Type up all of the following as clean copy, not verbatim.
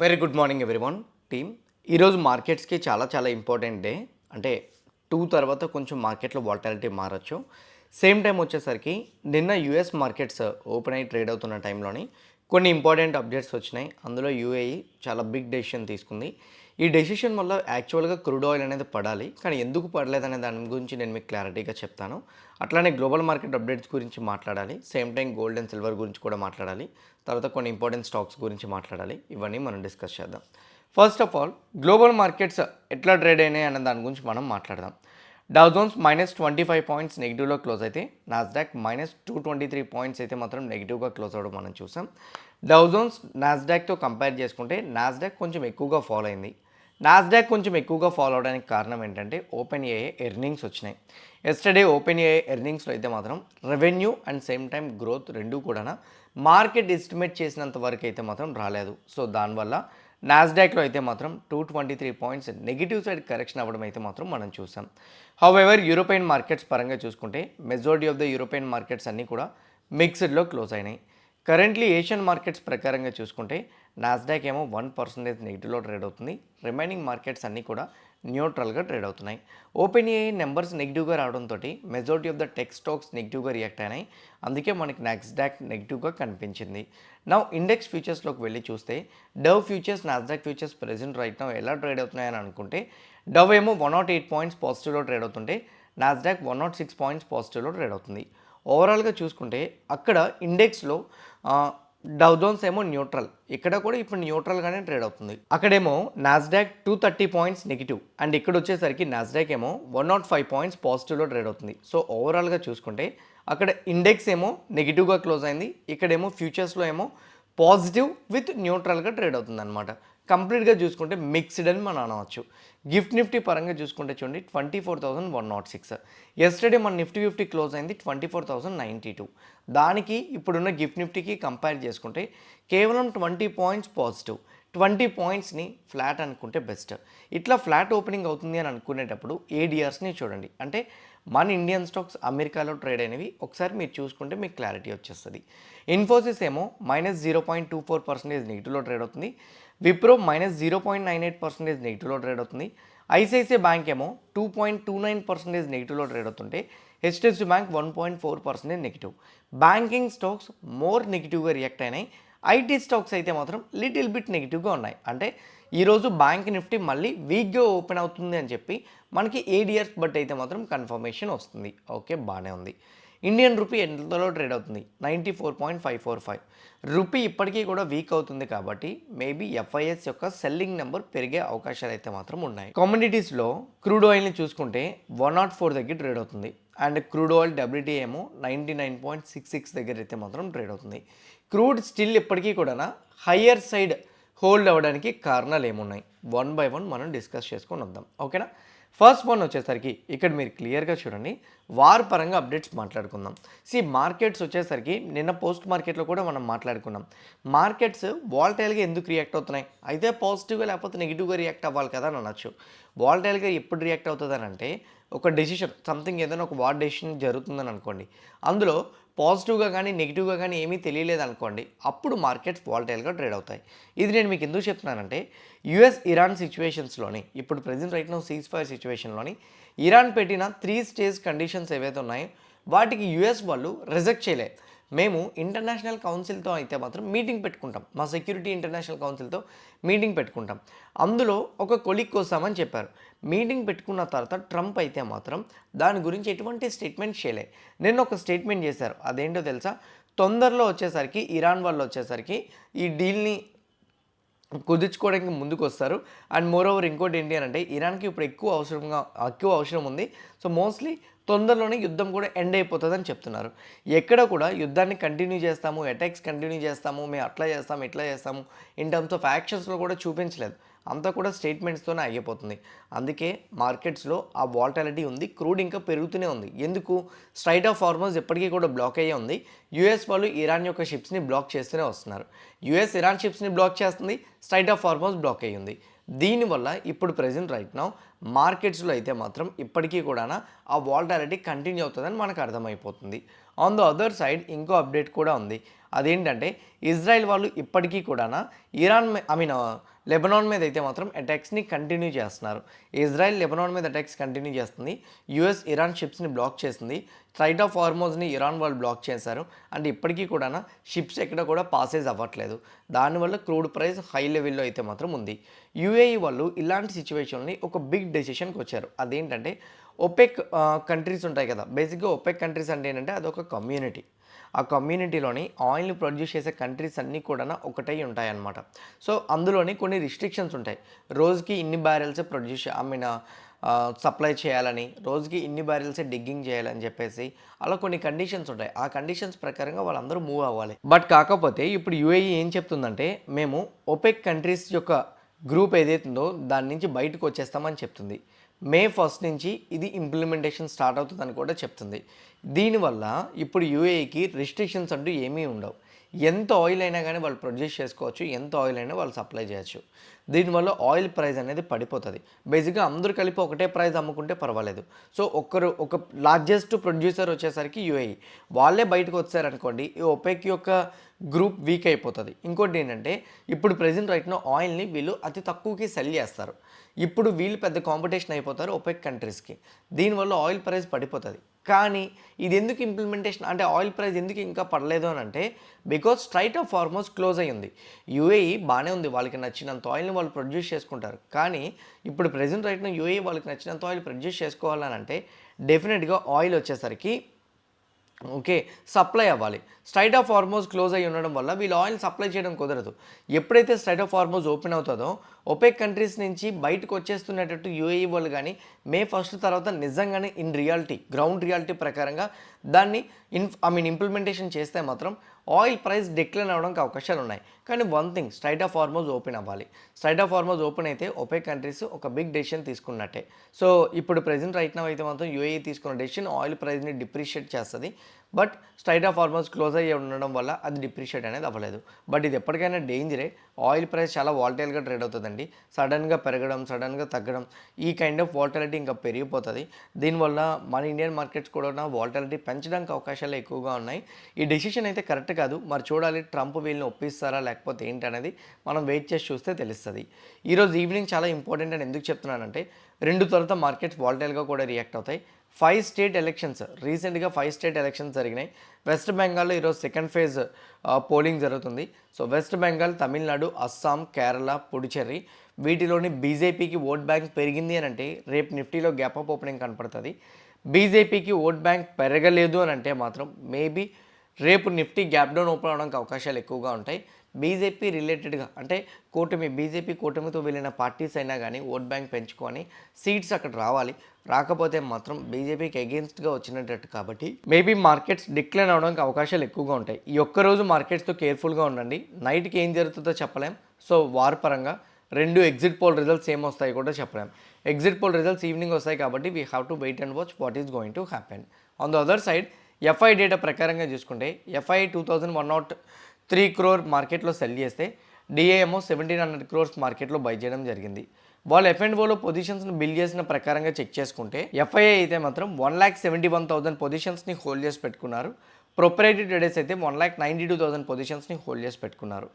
Very good morning everyone team. ఈరోజు మార్కెట్స్కి చాలా important day. అంటే 2 తర్వాత కొంచెం మార్కెట్లో వాలటాలిటీ మారచ్చు. సేమ్ టైం వచ్చేసరికి నిన్న యూఎస్ మార్కెట్స్ ఓపెన్ అయ్యి ట్రేడ్ అవుతున్న టైంలోని కొన్ని ఇంపార్టెంట్ అప్డేట్స్ వచ్చినాయి. అందులో యూఏఈ చాలా బిగ్ డెసిషన్ తీసుకుంది. ఈ డెసిషన్ వల్ల యాక్చువల్గా క్రూడ్ ఆయిల్ అనేది పడాలి, కానీ ఎందుకు పడలేదనే దాని గురించి నేను మీకు క్లారిటీగా చెప్తాను. అట్లానే గ్లోబల్ మార్కెట్ అప్డేట్స్ గురించి మాట్లాడాలి, same time gold and silver గురించి కూడా మాట్లాడాలి, తర్వాత కొన్ని ఇంపార్టెంట్ స్టాక్స్ గురించి మాట్లాడాలి. ఇవన్నీ మనం డిస్కస్ చేద్దాం. First of all global markets ఎట్లా ట్రేడ్ అయినాయి అనే దాని గురించి మనం మాట్లాడదాం. డౌ జోన్స్ -25 పాయింట్స్ నెగిటివ్లో క్లోజ్ అయితే, నాస్డాక్ -223 పాయింట్స్ అయితే మాత్రం నెగిటివ్గా క్లోజ్ అవ్వడం మనం చూసాం. డౌ జోన్స్ నాస్డాక్తో కంపేర్ చేసుకుంటే నాస్డాక్ కొంచెం ఎక్కువగా ఫాలో అయింది. నాస్డాక్ కొంచెం ఎక్కువగా ఫాలో అవడానికి కారణం ఏంటంటే ఓపెన్ ఏఏ ఎర్నింగ్స్ వచ్చినాయి. ఎస్టర్డే ఓపెన్ ఏఏ ఎర్నింగ్స్లో అయితే మాత్రం revenue and same time growth రెండూ కూడా మార్కెట్ ఎస్టిమేట్ చేసినంత వరకు అయితే మాత్రం రాలేదు. సో దానివల్ల నాస్డాక్లో అయితే మాత్రం 223 పాయింట్స్ నెగిటివ్ సైడ్ కరెక్షన్ అవ్వడం అయితే మాత్రం మనం చూసాం. హౌఎవర్ యూరోపియన్ మార్కెట్స్ పరంగా చూసుకుంటే majority of the European markets అన్నీ కూడా మిక్స్డ్లో క్లోజ్ అయినాయి. కరెంట్లీ ఏషియన్ మార్కెట్స్ ప్రకారంగా చూసుకుంటే నాస్డాక్ ఏమో 1% నెగిటివ్లో ట్రేడ్ అవుతుంది. రిమైనింగ్ మార్కెట్స్ అన్నీ కూడా న్యూట్రల్గా ట్రేడ్ అవుతున్నాయి. ఓపెన్ ఏఐ నెంబర్స్ నెగిటివ్గా రావడంతో majority of the tech stocks నెగిటివ్గా రియాక్ట్ అయినాయి. అందుకే మనకి నాస్డాక్ నెగిటివ్గా కనిపించింది. నౌ ఇండెక్స్ ఫ్యూచర్స్లోకి వెళ్ళి చూస్తే Dove futures, Nasdaq futures present right now ఎలా ట్రేడ్ అవుతున్నాయని అనుకుంటే డవ్ ఏమో 108 పాయింట్స్ పాజిటివ్లో ట్రేడ్ అవుతుంటే నాస్డాక్ 106 పాయింట్స్ పాజిటివ్లో ట్రేడ్ అవుతుంది. ఓవరాల్గా చూసుకుంటే అక్కడ ఇండెక్స్లో డౌ జోన్స్ ఏమో న్యూట్రల్, ఇక్కడ కూడా ఇప్పుడు న్యూట్రల్గానే ట్రేడ్ అవుతుంది. అక్కడేమో నాస్డాక్ 230 పాయింట్స్ నెగిటివ్ అండ్ ఇక్కడ వచ్చేసరికి నాస్డాక్ ఏమో 105 పాయింట్స్ పాజిటివ్లో ట్రేడ్ అవుతుంది. సో ఓవరాల్గా చూసుకుంటే అక్కడ ఇండెక్స్ ఏమో నెగిటివ్గా క్లోజ్ అయింది, ఇక్కడేమో ఫ్యూచర్స్లో ఏమో పాజిటివ్ విత్ న్యూట్రల్గా ట్రేడ్ అవుతుంది అనమాట. కంప్లీట్గా చూసుకుంటే మిక్స్డ్ అని మనం అనవచ్చు. గిఫ్ట్ నిఫ్టీ పరంగా చూసుకుంటే చూడండి 24,106. ఎస్టర్డే మన నిఫ్టీ 50 క్లోజ్ అయింది 24,092. దానికి ఇప్పుడున్న గిఫ్ట్ నిఫ్టీకి కంపేర్ చేసుకుంటే కేవలం 20 పాయింట్స్ పాజిటివ్, 20 పాయింట్స్ని ఫ్లాట్ అనుకుంటే బెస్ట్. ఇట్లా ఫ్లాట్ ఓపెనింగ్ అవుతుంది అని అనుకునేటప్పుడు ఏడిఆర్స్ని చూడండి. అంటే మన ఇండియన్ స్టాక్స్ అమెరికాలో ట్రేడ్ అయినవి ఒకసారి మీరు చూసుకుంటే మీకు క్లారిటీ వచ్చేస్తుంది. ఇన్ఫోసిస్ ఏమో -0.24% నెగిటివ్లో ట్రేడ్ అవుతుంది. విప్రో -0.98% నెగిటివ్లో ట్రేడ్ అవుతుంది. ఐసిఐసిఐ బ్యాంక్ ఏమో 2.29% నెగిటివ్లో ట్రేడ్ అవుతుంటే HDFC bank 1.4% negative. Banking stocks more నెగిటివ్గా రియాక్ట్ అయినాయి. ఐటీ స్టాక్స్ అయితే మాత్రం లిటిల్ బిట్ నెగిటివ్గా ఉన్నాయి. అంటే ఈరోజు బ్యాంక్ నిఫ్టీ మళ్ళీ వీక్గా ఓపెన్ అవుతుంది అని చెప్పి మనకి ఏడిఆర్స్ బట్ అయితే మాత్రం కన్ఫర్మేషన్ వస్తుంది. ఓకే, బాగానే ఉంది. ఇండియన్ రూపీ ఎంతలో ట్రేడ్ అవుతుంది? 94.545. రూపీ ఇప్పటికీ కూడా వీక్ అవుతుంది కాబట్టి మేబీ ఎఫ్ఐఎస్ యొక్క సెల్లింగ్ నెంబర్ పెరిగే అవకాశాలు అయితే మాత్రం ఉన్నాయి. కమ్యూనిటీస్లో క్రూడ్ ఆయిల్ని చూసుకుంటే 104 దగ్గర ట్రేడ్ అవుతుంది అండ్ క్రూడ్ ఆయిల్ డబ్ల్యూటీ ఏమో 99.66 దగ్గర అయితే మాత్రం ట్రేడ్ అవుతుంది. క్రూడ్ స్టిల్ ఇప్పటికీ కూడా హయ్యర్ సైడ్ హోల్డ్ అవ్వడానికి కారణాలు ఏమున్నాయి వన్ బై వన్ మనం డిస్కస్ చేసుకొని వద్దాం. ఓకేనా? ఫస్ట్ వన్ వచ్చేసరికి ఇక్కడ మీరు క్లియర్గా చూడండి, వార్ పరంగా అప్డేట్స్ మాట్లాడుకుందాం. మార్కెట్స్ వచ్చేసరికి నిన్న పోస్ట్ మార్కెట్లో కూడా మనం మాట్లాడుకున్నాం. మార్కెట్స్ వాలటైల్గా ఎందుకు రియాక్ట్ అవుతున్నాయి? అయితే పాజిటివ్గా లేకపోతే నెగిటివ్గా రియాక్ట్ అవ్వాలి కదా అని అనొచ్చు. వాలటైల్గా ఎప్పుడు రియాక్ట్ అవుతుందని అంటే ఒక డెసిషన్, సంథింగ్ ఏదైనా ఒక వార్ డెసిషన్ జరుగుతుందని అనుకోండి, అందులో పాజిటివ్గా కానీ నెగిటివ్గా కానీ ఏమీ తెలియలేదు అనుకోండి, అప్పుడు మార్కెట్స్ వాలటైల్గా ట్రేడ్ అవుతాయి. ఇది నేను మీకు ఎందుకు చెప్తున్నానంటే యుఎస్ ఇరాన్ సిచ్యువేషన్స్లోని ఇప్పుడు present right now cease fire సిచ్యువేషన్లోని ఇరాన్ పెట్టిన 3 స్టేజ్ కండిషన్స్ ఏవైతే ఉన్నాయో వాటికి యుఎస్ వాళ్ళు రిజెక్ట్ చేయలేదు. మేము ఇంటర్నేషనల్ కౌన్సిల్తో అయితే మాత్రం మీటింగ్ పెట్టుకుంటాం, మా సెక్యూరిటీ ఇంటర్నేషనల్ కౌన్సిల్తో మీటింగ్ పెట్టుకుంటాం, అందులో ఒక కొలిక్ వస్తామని చెప్పారు. మీటింగ్ పెట్టుకున్న తర్వాత ట్రంప్ అయితే మాత్రం దాని గురించి ఎటువంటి స్టేట్మెంట్ చేయలే. నిన్న ఒక స్టేట్మెంట్ చేశారు, అదేంటో తెలుసా? తొందరలో వచ్చేసరికి ఇరాన్ వాళ్ళు వచ్చేసరికి ఈ డీల్ని కుదుర్చుకోవడానికి ముందుకు వస్తారు. అండ్ మోర్ ఓవర్ ఇంకోటి ఏంటి అని అంటే ఇరాన్కి ఇప్పుడు ఎక్కువ అవసరం ఉంది. సో మోస్ట్లీ తొందరలోనే యుద్ధం కూడా ఎండ్ అయిపోతుందని చెప్తున్నారు. ఎక్కడ కూడా యుద్ధాన్ని కంటిన్యూ చేస్తాము, అటాక్స్ కంటిన్యూ చేస్తాము, మేము అట్లా చేస్తాము ఇట్లా చేస్తాము ఇన్ టర్మ్స్ ఆఫ్ యాక్షన్స్లో కూడా చూపించలేదు. అంతా కూడా స్టేట్మెంట్స్తోనే ఆగిపోతుంది. అందుకే మార్కెట్స్లో ఆ వాలటాలిటీ ఉంది. క్రూడ్ ఇంకా పెరుగుతూనే ఉంది. ఎందుకు? స్ట్రైట్ ఆఫ్ హార్మోజ్ ఎప్పటికీ కూడా బ్లాక్ అయ్యే ఉంది. యుఎస్ వాళ్ళు ఇరాన్ యొక్క షిప్స్ని బ్లాక్ చేస్తూనే వస్తున్నారు. యుఎస్ ఇరాన్ షిప్స్ని బ్లాక్ చేస్తుంది, స్ట్రైట్ ఆఫ్ హార్మోజ్ బ్లాక్ అయ్యి ఉంది. దీనివల్ల ఇప్పుడు ప్రెజెంట్ రైట్ నౌ మార్కెట్స్లో అయితే మాత్రం ఇప్పటికీ కూడా ఆ వాలటాలిటీ కంటిన్యూ అవుతుందని మనకు అర్థమైపోతుంది. ఆన్ ద అదర్ సైడ్ ఇంకో అప్డేట్ కూడా ఉంది. అదేంటంటే ఇజ్రాయెల్ వాళ్ళు ఇప్పటికీ కూడా లెబనాన్ మీద అయితే మాత్రం అటాక్స్ని కంటిన్యూ చేస్తున్నారు. ఇజ్రాయెల్ లెబనాన్ మీద అటాక్స్ కంటిన్యూ చేస్తుంది. యుఎస్ ఇరాన్ షిప్స్ని బ్లాక్ చేసింది. స్ట్రైట్ ఆఫ్ హార్మోజ్ని ఇరాన్ వాళ్ళు బ్లాక్ చేశారు. అండ్ ఇప్పటికీ కూడా షిప్స్ ఎక్కడ కూడా పాసేజ్ అవ్వట్లేదు. దానివల్ల క్రూడ్ ప్రైస్ హై లెవెల్లో అయితే మాత్రం ఉంది. యూఏఈ వాళ్ళు ఇలాంటి సిచ్యువేషన్ని ఒక బిగ్ డెసిషన్కి వచ్చారు. అదేంటంటే ఒపెక్ కంట్రీస్ ఉంటాయి కదా. బేసిక్గా ఒపెక్ కంట్రీస్ అంటే ఏంటంటే అదొక కమ్యూనిటీ. ఆ కమ్యూనిటీలోని ఆయిల్ని ప్రొడ్యూస్ చేసే కంట్రీస్ అన్నీ కూడా ఒకటై ఉంటాయన్నమాట. సో అందులోని కొన్ని రిస్ట్రిక్షన్స్ ఉంటాయి. రోజుకి ఇన్ని బ్యారెల్స్ సప్లై చేయాలని, రోజుకి ఇన్ని బ్యారెల్సే డిగ్గింగ్ చేయాలని చెప్పేసి అలా కొన్ని కండిషన్స్ ఉంటాయి. ఆ కండిషన్స్ ప్రకారంగా వాళ్ళందరూ మూవ్ అవ్వాలి. బట్ కాకపోతే ఇప్పుడు యూఏఈ ఏం చెప్తుందంటే మేము ఒపెక్ కంట్రీస్ యొక్క గ్రూప్ ఏదైతుందో దాని నుంచి బయటకు వచ్చేస్తామని చెప్తుంది. మే 1 నుంచి ఇది ఇంప్లిమెంటేషన్ స్టార్ట్ అవుతుందని కూడా చెప్తుంది. దీనివల్ల ఇప్పుడు యూఏఈకి రిస్ట్రిక్షన్స్ అంటూ ఏమీ ఉండవు. ఎంత ఆయిల్ అయినా కానీ వాళ్ళు ప్రొడ్యూస్ చేసుకోవచ్చు, ఎంత ఆయిల్ అయినా వాళ్ళు సప్లై చేయొచ్చు. దీనివల్ల ఆయిల్ ప్రైస్ అనేది పడిపోతుంది. బేసిక్గా అందరూ కలిపి ఒకటే ప్రైస్ అమ్ముకుంటే పర్వాలేదు. సో ఒక లార్జెస్ట్ ప్రొడ్యూసర్ వచ్చేసరికి యూఏఈ వాళ్ళే బయటకు వచ్చారనుకోండి, ఈ ఒపెక్ యొక్క గ్రూప్ వీక్ అయిపోతుంది. ఇంకోటి ఏంటంటే ఇప్పుడు ప్రెజెంట్ రైట్నో ఆయిల్ని వీళ్ళు అతి తక్కువకి సెల్ చేస్తారు. ఇప్పుడు వీళ్ళు పెద్ద కాంపిటీషన్ అయిపోతారు ఒపెక్ కంట్రీస్కి. దీనివల్ల ఆయిల్ ప్రైస్ పడిపోతుంది. కానీ ఇది ఎందుకు ఇంప్లిమెంటేషన్ అంటే ఆయిల్ ప్రైస్ ఎందుకు ఇంకా పడలేదు అని అంటే because straight of Hormuz close అయ్యింది. యూఏఈ బాగానే ఉంది, వాళ్ళకి నచ్చినంత ఆయిల్ని వాళ్ళు ప్రొడ్యూస్ చేసుకుంటారు. కానీ ఇప్పుడు ప్రెజెంట్ రైట్నో యూఏఈ వాళ్ళకి నచ్చినంత ఆయిల్ ప్రొడ్యూస్ చేసుకోవాలని అంటే డెఫినెట్గా ఆయిల్ వచ్చేసరికి సప్లై అవ్వాలి. స్ట్రైట్ ఆఫ్ హార్మోజ్ క్లోజ్ అయ్యి ఉండడం వల్ల వీళ్ళు ఆయిల్ సప్లై చేయడం కుదరదు. ఎప్పుడైతే స్ట్రైట్ ఆఫ్ హార్మోజ్ ఓపెన్ అవుతుందో ఒపెక్ కంట్రీస్ నుంచి బయటకు వచ్చేస్తున్నట్టు యూఏఈ వాళ్ళు కానీ మే 1 తర్వాత నిజంగానే గ్రౌండ్ రియాలిటీ ప్రకారంగా దాన్ని ఇంప్లిమెంటేషన్ చేస్తే మాత్రం ఆయిల్ ప్రైస్ డిక్లైన్ అవ్వడానికి అవకాశాలు ఉన్నాయి. కానీ one thing, straight of Hormuz open అవ్వాలి. స్ట్రైట్ ఆఫ్ హార్మోజ్ ఓపెన్ అయితే ఒపెక్ కంట్రీస్ ఒక బిగ్ డెసిషన్ తీసుకున్నట్టే. సో ఇప్పుడు ప్రెజెంట్ రైట్ నౌ అయితే మాత్రం యూఏఈ తీసుకున్న డెసిషన్ ఆయిల్ ప్రైస్ని డిప్రిషియేట్ చేస్తుంది. But straight of Hormuz close అయ్యి ఉండడం వల్ల అది డిప్రిషియేట్ అనేది అవ్వలేదు. బట్ ఇది ఎప్పటికైనా డేంజరే. ఆయిల్ ప్రైస్ చాలా వాలటైల్గా ట్రేడ్ అవుతుందండి. సడన్గా పెరగడం, సడన్గా తగ్గడం, ఈ కైండ్ ఆఫ్ వాలటాలిటీ ఇంకా పెరిగిపోతుంది. దీనివల్ల మన ఇండియన్ మార్కెట్స్ కూడా వాలటాలిటీ పెంచడానికి అవకాశాలు ఎక్కువగా ఉన్నాయి. ఈ డెసిషన్ అయితే కరెక్ట్ కాదు. మరి చూడాలి ట్రంప్ వీళ్ళని ఒప్పిస్తారా లేకపోతే ఏంటనేది మనం వెయిట్ చేసి చూస్తే తెలుస్తుంది. ఈరోజు ఈవినింగ్ చాలా ఇంపార్టెంట్ అని ఎందుకు చెప్తున్నానంటే 2 తర్వాత మార్కెట్స్ వాలటైల్గా కూడా రియాక్ట్ అవుతాయి. 5 స్టేట్ ఎలక్షన్స్ రీసెంట్గా 5 స్టేట్ ఎలక్షన్స్ జరిగినాయి. వెస్ట్ బెంగాల్లో ఈరోజు సెకండ్ ఫేజ్ పోలింగ్ జరుగుతుంది. సో వెస్ట్ బెంగాల్, తమిళనాడు, అస్సాం, కేరళ, పుడుచేరి వీటిలోని బీజేపీకి ఓట్ బ్యాంక్ పెరిగింది అని అంటే రేపు నిఫ్టీలో గ్యాప్ అప్ ఓపెనింగ్ కనపడుతుంది. బీజేపీకి ఓట్ బ్యాంక్ పెరగలేదు అని అంటే మాత్రం మేబీ రేపు నిఫ్టీ గ్యాప్ డౌన్ ఓపెన్ అవడానికి అవకాశాలు ఎక్కువగా ఉంటాయి. బీజేపీ రిలేటెడ్గా అంటే బీజేపీ కూటమితో వెళ్ళిన పార్టీస్ అయినా కానీ ఓట్ బ్యాంక్ పెంచుకొని సీట్స్ అక్కడ రావాలి. రాకపోతే మాత్రం బీజేపీకి అగెన్స్ట్గా వచ్చినట్టు కాబట్టి మేబీ మార్కెట్స్ డిక్లైన్ అవడానికి అవకాశాలు ఎక్కువగా ఉంటాయి. ఈ ఒక్కరోజు మార్కెట్స్తో కేర్ఫుల్గా ఉండండి. నైట్కి ఏం జరుగుతుందో చెప్పలేం. సో వార్ పరంగా 2 ఎగ్జిట్ పోల్ రిజల్ట్స్ ఏమొస్తాయి కూడా చెప్పలేం. ఎగ్జిట్ పోల్ రిజల్ట్స్ ఈవినింగ్ వస్తాయి కాబట్టి we have to wait and watch what is going to happen. On the other side FI data ప్రకారంగా చూసుకుంటే ఎఫ్ఐ 2103 crore మార్కెట్లో సెల్ చేస్తే డిఏఎంఓ 1700 crores మార్కెట్లో బై చేయడం జరిగింది. వాళ్ళు F&Oలో పొజిషన్స్ని బిల్డ్ చేసిన ప్రకారంగా చెక్ చేసుకుంటే ఎఫ్ఐఐ అయితే మాత్రం 1,71,000 పొజిషన్స్ని హోల్డ్ చేసి పెట్టుకున్నారు. ప్రొప్రైటరీ ట్రేడర్స్ అయితే 1,92,000 పొజిషన్స్ని హోల్డ్ చేసి పెట్టుకున్నారు.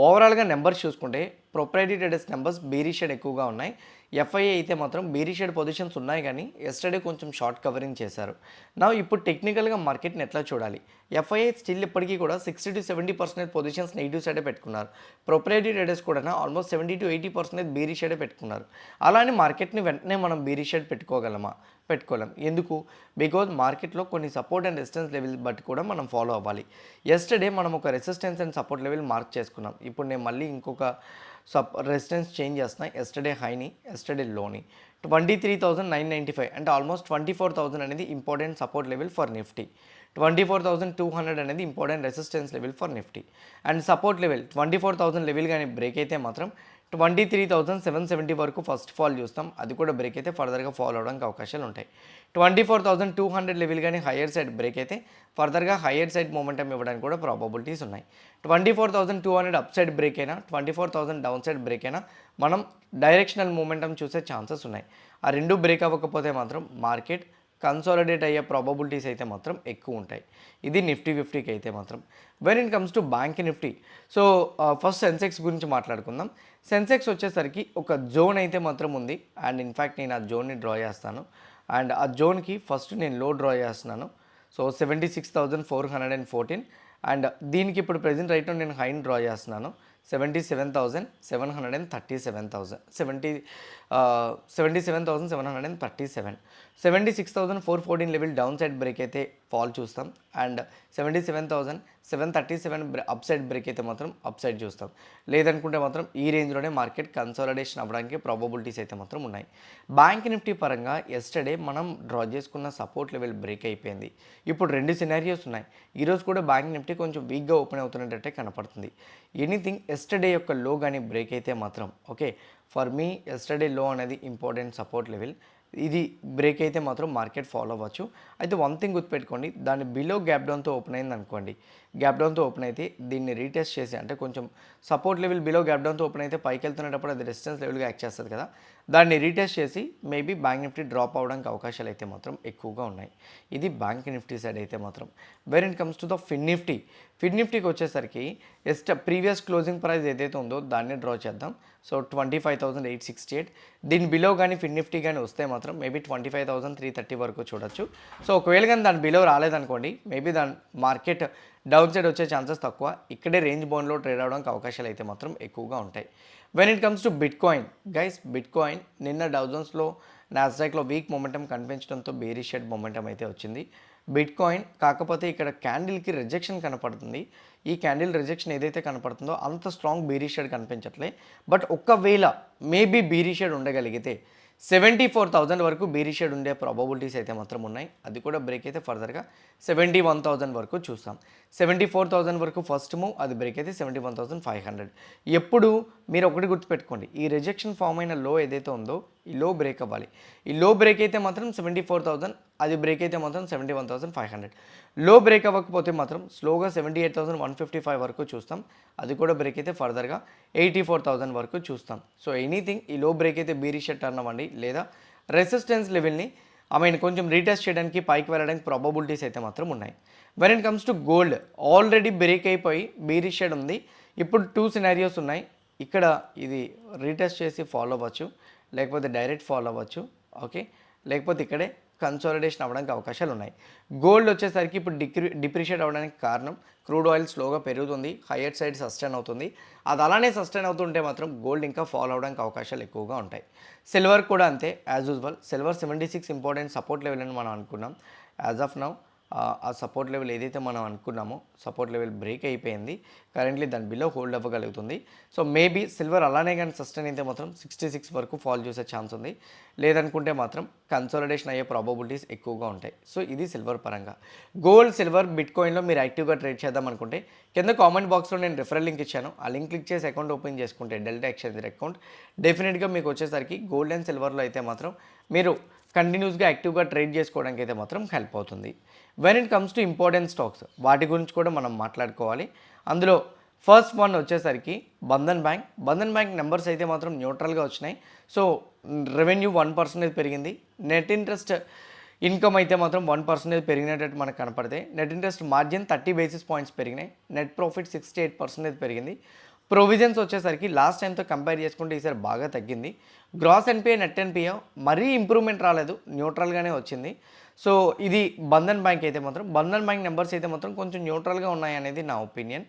ఓవరాల్గా నెంబర్స్ చూసుకుంటే proprietary traders numbers bearish shade ఎక్కువగా ఉన్నాయి. ఎఫ్ఐఐ అయితే మాత్రం బేరిష్ షేడ్ పొజిషన్స్ ఉన్నాయి కానీ ఎస్టర్డే కొంచెం షార్ట్ కవరింగ్ చేశారు. నా ఇప్పుడు టెక్నికల్గా మార్కెట్ని ఎట్లా చూడాలి? ఎఫ్ఐఐ స్టిల్ ఇప్పటికీ కూడా 60 to 70% పొజిషన్స్ నెగిటివ్ సైడే పెట్టుకున్నారు. ప్రొప్రైటరీ ట్రేడర్స్ కూడా ఆల్మోస్ట్ 70 to 80% బేరిష్ షేడే పెట్టుకున్నారు. అలానే మార్కెట్ని వెంటనే మనం బేరిష్ షేడ్ పెట్టుకోలేం. ఎందుకు? బికాజ్ మార్కెట్లో కొన్ని సపోర్ట్ అండ్ రెసిస్టెన్స్ లెవెల్ బట్టి కూడా మనం ఫాలో అవ్వాలి. ఎస్టర్డే మనం ఒక resistance and support level mark చేసుకున్నాం. ఇప్పుడు నేను మళ్ళీ ఇంకొక రెసిస్టెన్స్ చేంజ్ చేస్తున్నాను. ఎస్టర్డే హైని, ఎస్టర్డే లోని 23,995 అంటే ఆల్మోస్ట్ 24,000 అనేది important support level for Nifty. 24,200 అనేది important resistance level for Nifty. And support level 24,000 level కానీ బ్రేక్ అయితే మాత్రం 23,770 వరకు ఫస్ట్ ఫాల్ చూస్తాం. అది కూడా బ్రేక్ అయితే ఫర్దర్గా ఫాలో అవడానికి అవకాశాలు ఉంటాయి. 24,200 లెవెల్ కానీ హయ్యర్ సైడ్ బ్రేక్ అయితే ఫర్దర్గా హయ్యర్ సైడ్ మూమెంటం ఇవ్వడానికి కూడా ప్రాబబిలిటీస్ ఉన్నాయి. 24,200 అప్ సైడ్ బ్రేక్ అయినా 24,000 డౌన్ సైడ్ బ్రేక్ అయినా మనం డైరెక్షనల్ మూమెంటం చూసే ఛాన్సెస్ ఉన్నాయి. ఆ రెండు బ్రేక్ అవ్వకపోతే మాత్రం మార్కెట్ కన్సాలిడేట్ అయ్యే ప్రాబబిలిటీస్ అయితే మాత్రం ఎక్కువ ఉంటాయి. ఇది నిఫ్టీ 50కి అయితే మాత్రం. When it comes to bank Nifty, so first Sensex గురించి మాట్లాడుకుందాం. సెన్సెక్స్ వచ్చేసరికి ఒక జోన్ అయితే మాత్రం ఉంది, అండ్ ఇన్ఫ్యాక్ట్ నేను ఆ జోన్ని డ్రా చేస్తాను. అండ్ ఆ జోన్కి ఫస్ట్ నేను లో డ్రా చేస్తున్నాను. సో 76,414, అండ్ దీనికి ఇప్పుడు ప్రెజెంట్ రైట్ నేను హైని డ్రా చేస్తున్నాను. 77,737 76,414 లెవెల్ డౌన్ సైడ్ బ్రేక్ అయితే ఫాల్ చూస్తాం, అండ్ 77,737 అప్ సైడ్ బ్రేక్ అయితే మాత్రం అప్ సైడ్ చూస్తాం. లేదనుకుంటే మాత్రం ఈ రేంజ్లోనే మార్కెట్ కన్సాలిడేషన్ అవ్వడానికి ప్రాబబిలిటీస్ అయితే మాత్రం ఉన్నాయి. బ్యాంక్ నిఫ్టీ పరంగా ఎస్టర్డే మనం డ్రా చేసుకున్న సపోర్ట్ లెవెల్ బ్రేక్ అయిపోయింది. ఇప్పుడు 2 సినారియోస్ ఉన్నాయి. ఈరోజు కూడా బ్యాంక్ నిఫ్టీ కొంచెం వీక్గా ఓపెన్ అవుతున్నట్టే కనపడుతుంది. ఎనీథింగ్ ఎస్టర్డే యొక్క లో కానీ బ్రేక్ అయితే మాత్రం ఓకే, ఫర్ మీ ఎస్టర్డే లో అనేది ఇంపార్టెంట్ సపోర్ట్ లెవెల్. ఇది బ్రేక్ అయితే మాత్రం మార్కెట్ ఫాలో అవ్వచ్చు. అయితే వన్ థింగ్ గుర్తుపెట్టుకోండి, దాన్ని బిలో గ్యాప్ డౌన్తో ఓపెన్ అయింది అనుకోండి, గ్యాప్ డౌన్తో ఓపెన్ అయితే దీన్ని రీటెస్ట్ చేసి, అంటే కొంచెం సపోర్ట్ లెవెల్ బిలో గ్యాప్ డౌన్తో ఓపెన్ అయితే పైకి వెళ్తున్నప్పుడు అది రెసిస్టెన్స్ లెవెల్గా యాక్ట్ చేస్తుంది కదా, దాన్ని రీటెస్ట్ చేసి మేబీ బ్యాంక్ నిఫ్టీ డ్రాప్ అవడానికి అవకాశాలు అయితే మాత్రం ఎక్కువగా ఉన్నాయి. ఇది బ్యాంక్ నిఫ్టీ సైడ్ అయితే మాత్రం. Where it comes to the fin నిఫ్టీకి వచ్చేసరికి ప్రీవియస్ క్లోజింగ్ ప్రైస్ ఏదైతే ఉందో దాన్ని డ్రా చేద్దాం. సో 25,868, దీని బిలో కానీ ఫిన్ నిఫ్టీ కానీ వస్తే మాత్రం మేబీ 25,330 వరకు చూడొచ్చు. సో ఒకవేళ కానీ దాని బిలో రాలేదనుకోండి, మేబీ దాని మార్కెట్ డౌన్ సైడ్ వచ్చే ఛాన్సెస్ తక్కువ. ఇక్కడే రేంజ్ బౌండ్లో ట్రేడ్ అవడానికి అవకాశాలు అయితే మాత్రం ఎక్కువగా ఉంటాయి. When it comes to bitcoin guys, bitcoin నిన్న డౌజన్స్లో నాస్డాక్లో వీక్ మొమెంటం కనిపించడంతో బేరిష్ షెడ్ మొమెంటం అయితే వచ్చింది బిట్కాయిన్. కాకపోతే ఇక్కడ క్యాండిల్కి రిజెక్షన్ కనపడుతుంది. ఈ క్యాండిల్ రిజెక్షన్ ఏదైతే కనపడుతుందో అంత స్ట్రాంగ్ బేరిష్ షెడ్ కనిపించట్లే. బట్ ఒకవేళ మేబీ బేరిష్ షెడ్ ఉండగలిగితే 74,000 వరకు బేరిష్ షెడ్ ఉండే ప్రాబబిలిటీస్ అయితే మాత్రం ఉన్నాయి. అది కూడా బ్రేక్ అయితే ఫర్దర్గా 71,000 వరకు చూస్తాం. 74,000 వరకు ఫస్ట్ మూవ్, అది బ్రేక్ అయితే 71,500. ఎప్పుడు మీరు ఒకటి గుర్తుపెట్టుకోండి, ఈ రిజెక్షన్ ఫామ్ అయిన లో ఏదైతే ఉందో ఈ లో బ్రేక్ అవ్వాలి. ఈ లో బ్రేక్ అయితే మాత్రం 74,000, అది బ్రేక్ అయితే మాత్రం 71,500. లో బ్రేక్ అవ్వకపోతే మాత్రం స్లోగా 78,155 వరకు చూస్తాం. అది కూడా బ్రేక్ అయితే ఫర్దర్గా 84,000 వరకు చూస్తాం. సో ఎనీథింగ్ ఈ లో బ్రేక్ అయితే బేరిష్ షెడ్ టర్న్ అవ్వండి, లేదా రెసిస్టెన్స్ లెవెల్ని కొంచెం రీటెస్ట్ చేయడానికి పైకి వెళ్ళడానికి ప్రాబబిలిటీస్ అయితే మాత్రం ఉన్నాయి. When it comes to gold, already break అయిపోయి బేరిష్ షెడ్ ఉంది. ఇప్పుడు 2 సినారియోస్ ఉన్నాయి. ఇక్కడ ఇది రీటెస్ట్ చేసి ఫాలో అవ్వచ్చు, లేకపోతే డైరెక్ట్ ఫాలో అవ్వచ్చు, ఓకే, లేకపోతే ఇక్కడే కన్సాలిడేషన్ అవ్వడానికి అవకాశాలు ఉన్నాయి. గోల్డ్ వచ్చేసరికి ఇప్పుడు డిప్రిషియేట్ అవ్వడానికి కారణం క్రూడ్ ఆయిల్ స్లోగా పెరుగుతుంది, హయ్యర్ సైడ్ సస్టైన్ అవుతుంది. అది అలానే సస్టైన్ అవుతుంటే మాత్రం గోల్డ్ ఇంకా ఫాలో అవడానికి అవకాశాలు ఎక్కువగా ఉంటాయి. సిల్వర్ కూడా అంతే, as usual. Silver 76 important support level అని మనం అనుకున్నాం. యాజ్ ఆఫ్ నౌ ఆ సపోర్ట్ లెవెల్ ఏదైతే మనం అనుకున్నామో సపోర్ట్ లెవెల్ బ్రేక్ అయిపోయింది. కరెంట్లీ దాని బిలో హోల్డ్ అవ్వగలుగుతుంది. సో మేబీ సిల్వర్ అలానే కానీ సస్టైన్ అయితే మాత్రం 66 వరకు ఫాల్ చూసే ఛాన్స్ ఉంది. లేదనుకుంటే మాత్రం కన్సాలిడేషన్ అయ్యే ప్రాబబిలిటీస్ ఎక్కువగా ఉంటాయి. సో ఇది సిల్వర్ పరంగా. గోల్డ్, సిల్వర్, బిట్కాయిన్లో మీరు యాక్టివ్గా ట్రేడ్ చేద్దాం అనుకుంటే కింద కామెంట్ బాక్స్లో నేను రిఫరల్ లింక్ ఇచ్చాను. ఆ లింక్ క్లిక్ చేసి అకౌంట్ ఓపెన్ చేసుకుంటే డెల్టా ఎక్స్చేంజ్ అకౌంట్ డెఫినెట్గా మీకు వచ్చేసరికి గోల్డ్ అండ్ సిల్వర్లో అయితే మాత్రం మీరు కంటిన్యూస్గా యాక్టివ్గా ట్రేడ్ చేసుకోవడానికి అయితే మాత్రం హెల్ప్ అవుతుంది. When it comes to important stocks, వాటి గురించి కూడా మనం మాట్లాడుకోవాలి. అందులో ఫస్ట్ వన్ వచ్చేసరికి బంధన్ బ్యాంక్ నెంబర్స్ అయితే మాత్రం న్యూట్రల్గా వచ్చినాయి. సో రెవెన్యూ 1% పెరిగింది. నెట్ ఇంట్రెస్ట్ ఇన్కమ్ అయితే మాత్రం 1% పెరిగినట్టు మనకు కనపడితే, net interest margin 30 basis points పెరిగినాయి. నెట్ ప్రాఫిట్ 68% పెరిగింది. ప్రొవిజన్స్ వచ్చేసరికి లాస్ట్ టైంతో కంపేర్ చేసుకుంటే ఈసారి బాగా తగ్గింది. గ్రాస్ ఎన్పిఏ, నెట్ ఎన్పిఏ మరీ ఇంప్రూవ్మెంట్ రాలేదు, న్యూట్రల్గానే వచ్చింది. సో ఇది బంధన్ బ్యాంక్ అయితే మాత్రం, బంధన్ బ్యాంక్ నెంబర్స్ అయితే మాత్రం కొంచెం న్యూట్రల్గా ఉన్నాయి అనేది నా opinion.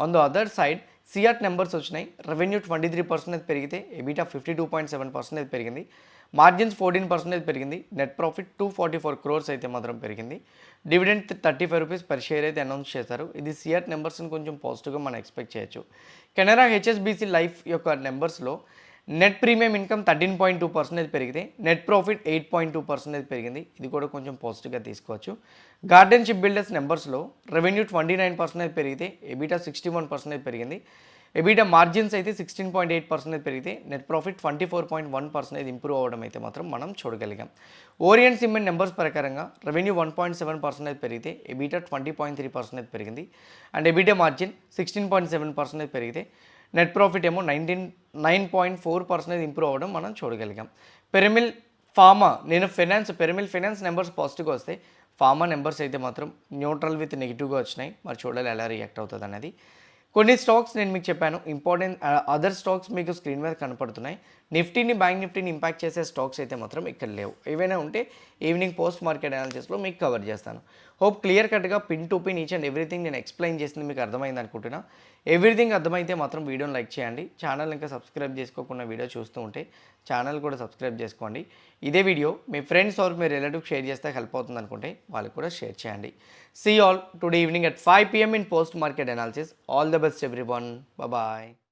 On the other side CEAT numbers వచ్చినాయి. రెవెన్యూ 23% పెరిగితే ఎబిటా 52.7% పెరిగింది. మార్జిన్స్ 14% పెరిగింది. నెట్ ప్రాఫిట్ 244 crores అయితే మాత్రం పెరిగింది. డివిడెండ్ 35 రూపీస్ పర్ షేర్ అయితే అనౌన్స్ చేశారు. ఇది సియాట్ నెంబర్స్ని కొంచెం పాజిటివ్గా మనం ఎక్స్పెక్ట్ చేయొచ్చు. కెనరా హెచ్ఎస్బిసి లైఫ్ యొక్క నెంబర్స్లో నెట్ ప్రీమియం ఇన్కమ్ 13.2% పెరిగితే నెట్ ప్రాఫిట్ 8.2% పెరిగింది. ఇది కూడా కొంచెం పాజిటివ్గా తీసుకోవచ్చు. గార్డెన్ షిప్ బిల్డర్స్ నెంబర్స్లో రెవెన్యూ 29% పెరిగితే ఎబిటా 61% పెరిగింది. ఎబిటా మార్జిన్స్ అయితే 16.8% పెరిగితే నెట్ ప్రాఫిట్ 24.1% ఇంప్రూవ్ అవ్వడం అయితే మాత్రం మనం చూడగలిగాం. ఓరియంట్ సిమెంట్ నెంబర్స్ ప్రకారంగా రెవెన్యూ 1.7% పెరిగితే ఎబిటా 20.3% పెరిగింది. అండ్ ఎబిటా మార్జిన్ 16.7% పెరిగితే నెట్ ప్రాఫిట్ ఏమో 9.4% ఇంప్రూవ్ అవ్వడం మనం చూడగలిగాం. పెరిమిల్ ఫార్మా నేను పిరమిల్ ఫైనాన్స్ నెంబర్స్ పాజిటివ్గా వస్తాయి. ఫార్మా నెంబర్స్ అయితే మాత్రం న్యూట్రల్ విత్ నెగిటివ్గా వచ్చినాయి. మరి చూడాలి ఎలా రియాక్ట్ అవుతుంది అనేది. కొన్ని స్టాక్స్ నేను మీకు చెప్పాను ఇంపార్టెంట్, అదర్ స్టాక్స్ మీకు స్క్రీన్ మీద కనపడుతున్నాయి. బ్యాంక్ నిఫ్టీని ఇంపాక్ట్ చేసే స్టాక్స్ అయితే మాత్రం ఇక్కడ లేవు. ఏవైనా ఉంటే ఈవినింగ్ పోస్ట్ మార్కెట్ అనాలిసిస్లో మీకు కవర్ చేస్తాను. హోప్ క్లియర్ కట్గా pin to pin each and everything నేను ఎక్స్ప్లెయిన్ చేసింది మీకు అర్థమైంది అనుకుంటున్నా. ఎవ్రీథింగ్ అర్థమైతే మాత్రం వీడియోని లైక్ చేయండి. ఛానల్ ఇంకా సబ్స్క్రైబ్ చేసుకోకుండా వీడియో చూస్తూ ఉంటే ఛానల్ కూడా సబ్స్క్రైబ్ చేసుకోండి. ఇదే వీడియో మీ ఫ్రెండ్స్ ఆర్ మీ రిలేటివ్స్ షేర్ చేస్తే హెల్ప్ అవుతుంది అనుకుంటే వాళ్ళకి కూడా షేర్ చేయండి. See you all today evening at 5 p.m. in post market analysis. All the best everyone. Bye bye.